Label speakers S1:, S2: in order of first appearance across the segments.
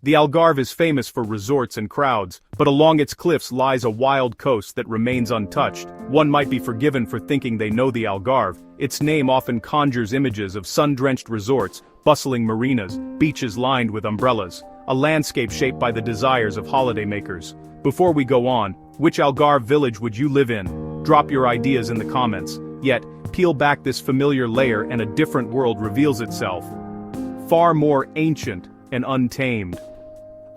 S1: The Algarve is famous for resorts and crowds, but along its cliffs lies a wild coast that remains untouched. One might be forgiven for thinking they know the Algarve. Its name often conjures images of sun-drenched resorts, bustling marinas, beaches lined with umbrellas, a landscape shaped by the desires of holidaymakers. Before we go on, which Algarve village would you live in? Drop your ideas in the comments. Yet, peel back this familiar layer and a different world reveals itself. Far more ancient and untamed.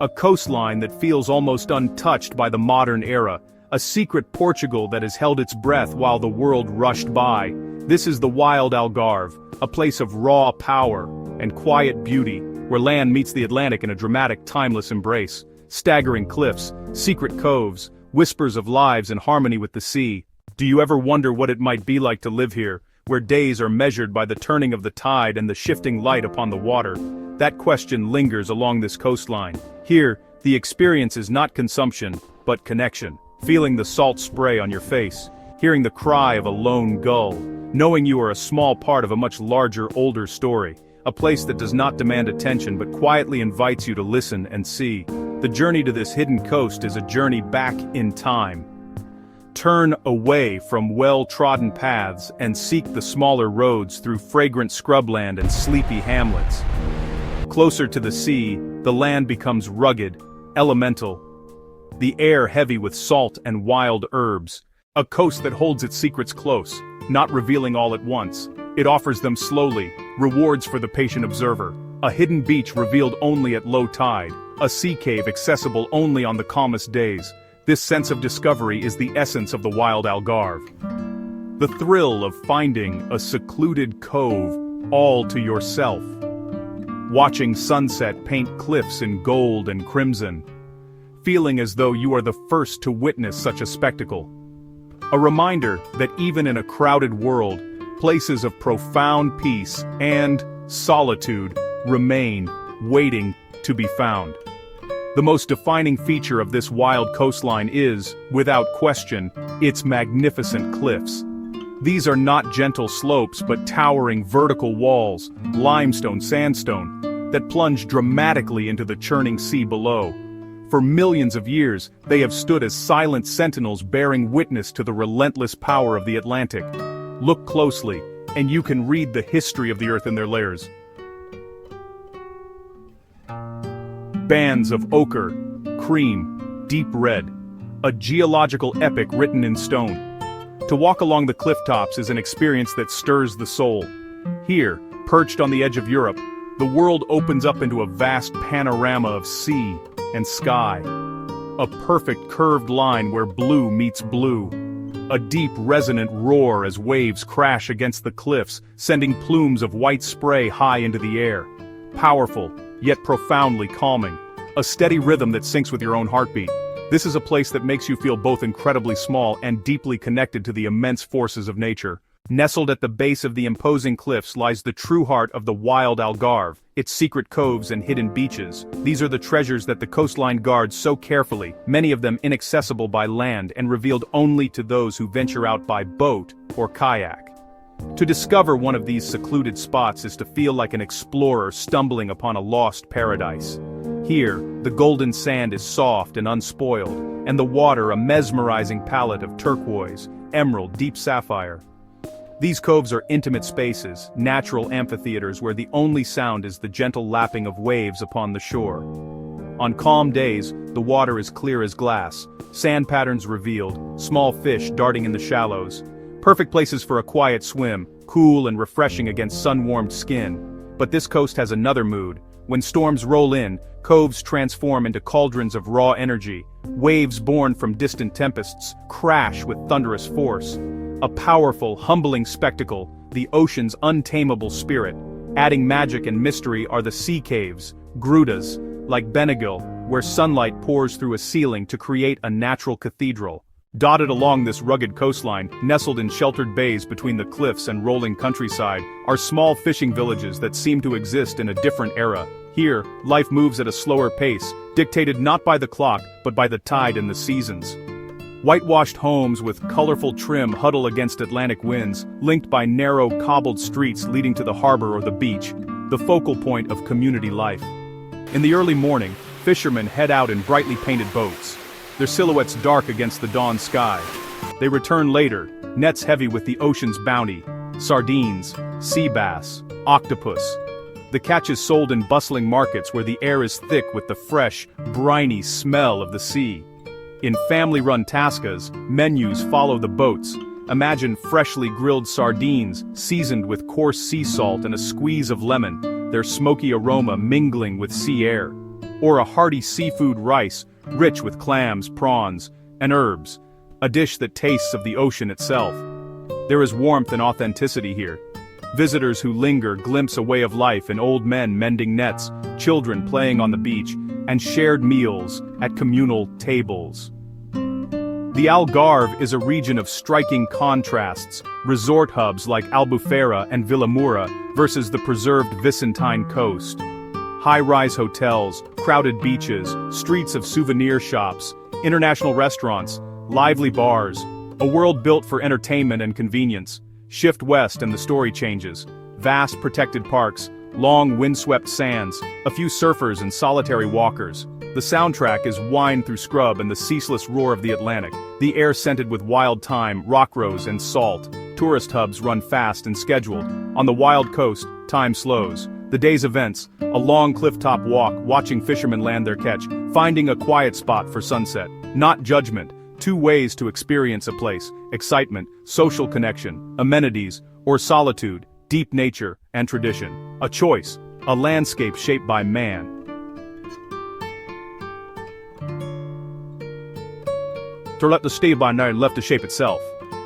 S1: A coastline that feels almost untouched by the modern era, a secret Portugal that has held its breath while the world rushed by. This is the wild Algarve, a place of raw power and quiet beauty, where land meets the Atlantic in a dramatic, timeless embrace. Staggering cliffs, secret coves, whispers of lives in harmony with the sea. Do you ever wonder what it might be like to live here, where days are measured by the turning of the tide and the shifting light upon the water? That question lingers along this coastline. Here, the experience is not consumption, but connection. Feeling the salt spray on your face, hearing the cry of a lone gull, knowing you are a small part of a much larger, older story. A place that does not demand attention but quietly invites you to listen and see. The journey to this hidden coast is a journey back in time. Turn away from well-trodden paths and seek the smaller roads through fragrant scrubland and sleepy hamlets. Closer to the sea, the land becomes rugged, elemental. The air heavy with salt and wild herbs. A coast that holds its secrets close, not revealing all at once. It offers them slowly, rewards for the patient observer. A hidden beach revealed only at low tide. A sea cave accessible only on the calmest days. This sense of discovery is the essence of the wild Algarve. The thrill of finding a secluded cove all to yourself. Watching sunset paint cliffs in gold and crimson. Feeling as though you are the first to witness such a spectacle. A reminder that even in a crowded world, places of profound peace and solitude remain, waiting to be found. The most defining feature of this wild coastline is, without question, its magnificent cliffs. These are not gentle slopes but towering vertical walls, limestone, sandstone, that plunge dramatically into the churning sea below. For millions of years, they have stood as silent sentinels bearing witness to the relentless power of the Atlantic. Look closely, and you can read the history of the earth in their layers. Bands of ochre, cream, deep red. A geological epic written in stone. To walk along the cliff tops is an experience that stirs the soul. Here, perched on the edge of Europe, the world opens up into a vast panorama of sea and sky. A perfect curved line where blue meets blue. A deep resonant roar as waves crash against the cliffs, sending plumes of white spray high into the air. Powerful, yet profoundly calming. A steady rhythm that syncs with your own heartbeat. This is a place that makes you feel both incredibly small and deeply connected to the immense forces of nature. Nestled at the base of the imposing cliffs lies the true heart of the wild Algarve, its secret coves and hidden beaches. These are the treasures that the coastline guards so carefully, many of them inaccessible by land and revealed only to those who venture out by boat or kayak. To discover one of these secluded spots is to feel like an explorer stumbling upon a lost paradise. Here, the golden sand is soft and unspoiled, and the water a mesmerizing palette of turquoise, emerald, deep sapphire. These coves are intimate spaces, natural amphitheaters where the only sound is the gentle lapping of waves upon the shore. On calm days, the water is clear as glass, sand patterns revealed, small fish darting in the shallows. Perfect places for a quiet swim, cool and refreshing against sun-warmed skin. But this coast has another mood. When storms roll in, coves transform into cauldrons of raw energy. Waves born from distant tempests crash with thunderous force. A powerful, humbling spectacle, the ocean's untamable spirit. Adding magic and mystery are the sea caves, grutas, like Benegil, where sunlight pours through a ceiling to create a natural cathedral. Dotted along this rugged coastline, nestled in sheltered bays between the cliffs and rolling countryside, are small fishing villages that seem to exist in a different era. Here, life moves at a slower pace, dictated not by the clock, but by the tide and the seasons. Whitewashed homes with colorful trim huddle against Atlantic winds, linked by narrow cobbled streets leading to the harbor or the beach, the focal point of community life. In the early morning, fishermen head out in brightly painted boats, their silhouettes dark against the dawn sky. They return later, nets heavy with the ocean's bounty: sardines, sea bass, octopus. The catch is sold in bustling markets where the air is thick with the fresh, briny smell of the sea. In family-run tascas, menus follow the boats. Imagine freshly grilled sardines, seasoned with coarse sea salt and a squeeze of lemon, their smoky aroma mingling with sea air. Or a hearty seafood rice, rich with clams, prawns, and herbs, a dish that tastes of the ocean itself. There is warmth and authenticity here. Visitors who linger glimpse a way of life in old men mending nets, children playing on the beach, and shared meals at communal tables. The Algarve is a region of striking contrasts, resort hubs like Albufeira and Villamoura versus the preserved Vicentine coast. High-rise hotels, crowded beaches, streets of souvenir shops, international restaurants, lively bars, a world built for entertainment and convenience. Shift west and the story changes. Vast protected parks, long windswept sands, a few surfers and solitary walkers. The soundtrack is Wine Through Scrub and the ceaseless roar of the Atlantic, the air scented with wild thyme, rock rose, and salt. Tourist hubs run fast and scheduled. On the wild coast, time slows. The day's events, a long cliff-top walk, watching fishermen land their catch, finding a quiet spot for sunset. Not judgment. Two ways to experience a place: excitement, social connection, amenities, or solitude, deep nature and tradition. A choice, a landscape shaped by man. To let the stave by night left to shape itself.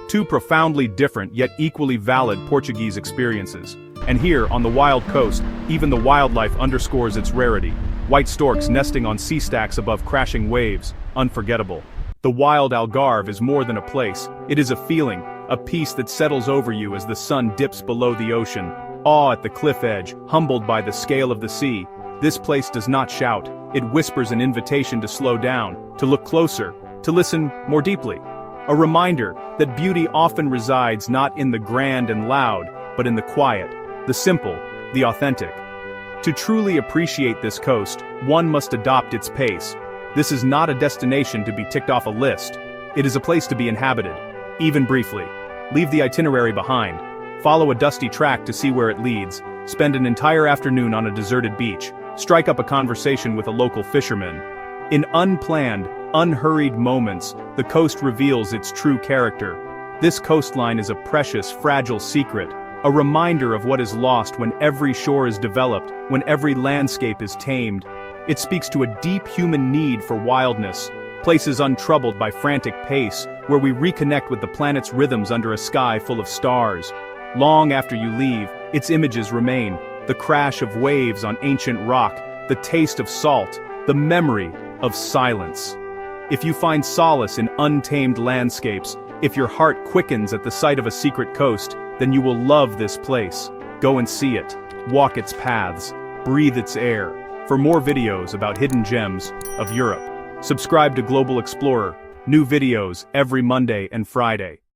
S1: Two profoundly different yet equally valid Portuguese experiences. And here, on the wild coast, even the wildlife underscores its rarity. White storks nesting on sea stacks above crashing waves, unforgettable. The wild Algarve is more than a place, it is a feeling, a peace that settles over you as the sun dips below the ocean. Awe at the cliff edge, humbled by the scale of the sea. This place does not shout, it whispers an invitation to slow down, to look closer, to listen more deeply. A reminder that beauty often resides not in the grand and loud, but in the quiet, the simple, the authentic. To truly appreciate this coast, one must adopt its pace. This is not a destination to be ticked off a list. It is a place to be inhabited, even briefly. Leave the itinerary behind. Follow a dusty track to see where it leads. Spend an entire afternoon on a deserted beach. Strike up a conversation with a local fisherman. In unplanned, unhurried moments, the coast reveals its true character. This coastline is a precious, fragile secret, a reminder of what is lost when every shore is developed, when every landscape is tamed. It speaks to a deep human need for wildness, places untroubled by frantic pace, where we reconnect with the planet's rhythms under a sky full of stars. Long after you leave, its images remain: the crash of waves on ancient rock, the taste of salt, the memory of silence. If you find solace in untamed landscapes, if your heart quickens at the sight of a secret coast, then you will love this place. Go and see it, walk its paths, breathe its air. For more videos about hidden gems of Europe, subscribe to Global Explorer, new videos every Monday and Friday.